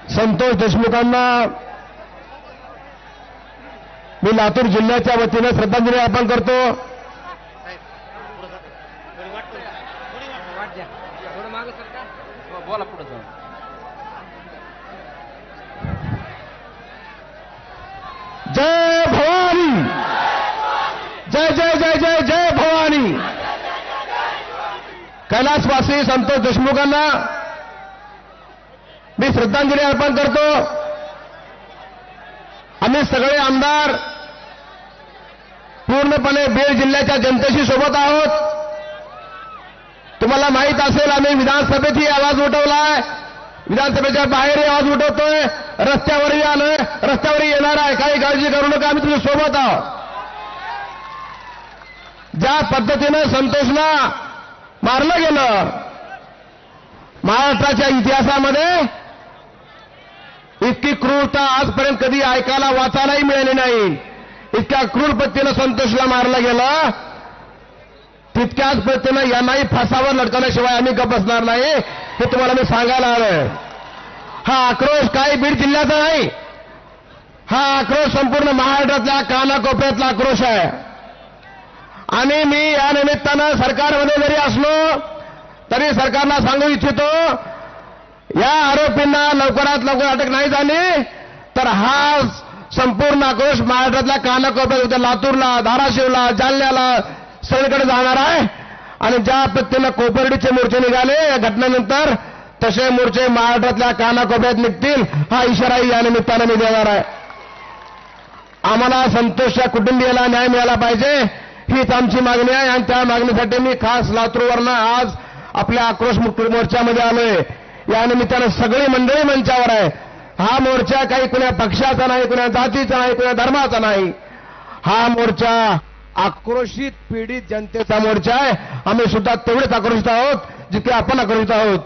संतोष देशमुखांना मी लातूर जिल्ह्याच्या वतीने श्रद्धांजली अर्पण करतो। जय भवानी, जय जय जय जय जय भवानी। कैलासवासी संतोष देशमुखांना मी श्रद्धांजली अर्पण करतो। आम्ही सगळे आमदार पूर्णपणे बीड जिल्ह्याच्या जनतेशी सोबत आहोत। तुम्हाला माहित असेल आम्ही विधानसभेतही आवाज उठवलाय, विधानसभेच्या बाहेरही आवाज उठवतोय, रस्त्यावरही आलोय, रस्त्यावरही येणार आहे। काही काळजी करू नका, आम्ही तुझ्या सोबत आहोत। ज्या पद्धतीनं संतोषला मारलं गेलं, महाराष्ट्राच्या इतिहासामध्ये इतकी क्रूरता आजपर्यंत कधी ऐकायला वाचायलाही मिळाली नाही। इतक्या क्रूर पद्धतीनं संतोषला मारलं गेलं, तितक्याच पद्धतीनं यांनाही फासावर लटकवल्याशिवाय आम्ही गप्प बसणार नाही, हे तुम्हाला मी सांगायला आलोय। हा आक्रोश काही बीड जिल्ह्याचा नाही, हा आक्रोश संपूर्ण महाराष्ट्रातल्या कानाकोपऱ्यातला आक्रोश आहे। आणि मी या निमित्तानं सरकारमध्ये जरी असलो तरी सरकारला सांगू इच्छितो, या आरोपींना लवकरात लवकर अटक नाही झाली तर हा संपूर्ण आक्रोश महाराष्ट्रातल्या कानाकोपऱ्यात लातूरला, धाराशिवला, जालन्याला सगळीकडे जाणार आहे। आणि ज्या पद्धतीनं कोपर्डीचे मोर्चे निघाले या घटनेनंतर तसे मोर्चे महाराष्ट्रातल्या कानाकोपऱ्यात निघतील, हा इशाराही या निमित्तानं मी देणार आहे। आम्हाला संतोषच्या कुटुंबियाला न्याय मिळाला पाहिजे, हीच आमची मागणी आहे। आणि त्या मागणीसाठी मी खास लातूरवरनं आज आपल्या आक्रोश मोर्चामध्ये आलोय। या निमित्तानं सगळी मंडळी मंचावर आहे। हा मोर्चा काही कुण्या पक्षाचा नाही, कुण्या जातीचा नाही, कुण्या धर्माचा नाही। हा मोर्चा आक्रोशित पीडित जनतेचा मोर्चा आहे। आम्ही सुद्धा तेवढेच आक्रोशित आहोत जितके आपण आक्रोशित आहोत।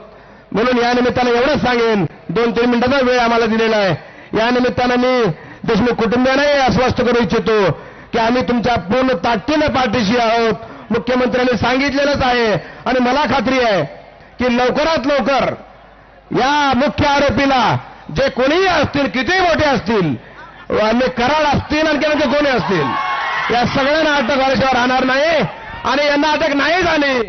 म्हणून या निमित्तानं एवढंच सांगेन, 2-3 मिनिटाचा वेळ आम्हाला दिलेला आहे। या निमित्तानं मी देशमुख कुटुंबियांनाही आश्वस्त करू इच्छितो की आम्ही तुमच्या पूर्ण ताकदीनं पाठीशी आहोत। मुख्यमंत्र्यांनी सांगितलेलंच आहे आणि मला खात्री आहे की लवकरात लवकर या मुख्य आरोपीला, जे कोणीही असतील, कितीही मोठे असतील, कराड असतील, आणखी कोणी असतील, या सगळ्यांना अटक झाल्याशिवाय राहणार नाही। आणि यांना अटक नाही झाली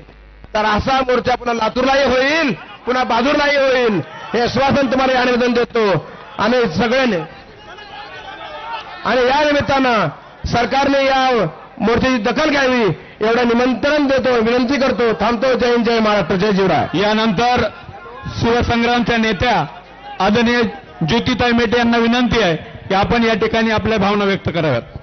तर असा मोर्चा पुन्हा लातूरलाही होईल, पुन्हा बाजूलाही होईल, हे आश्वासन तुम्हाला या निवेदन देतो। आणि सगळ्यांनी आणि या निमित्तानं सरकारने या मोर्चाची दखल घ्यावी एवढं निमंत्रण देतो, विनंती करतो। थांबतो। जय हिंद, जय महाराष्ट्र, जय जीवराय। यानंतर शिवसंग्रामच्या नेत्या आदरणीय ज्योतिताई मेटे यांना विनंती आहे की आपण या ठिकाणी आपल्या भावना व्यक्त कराव्यात।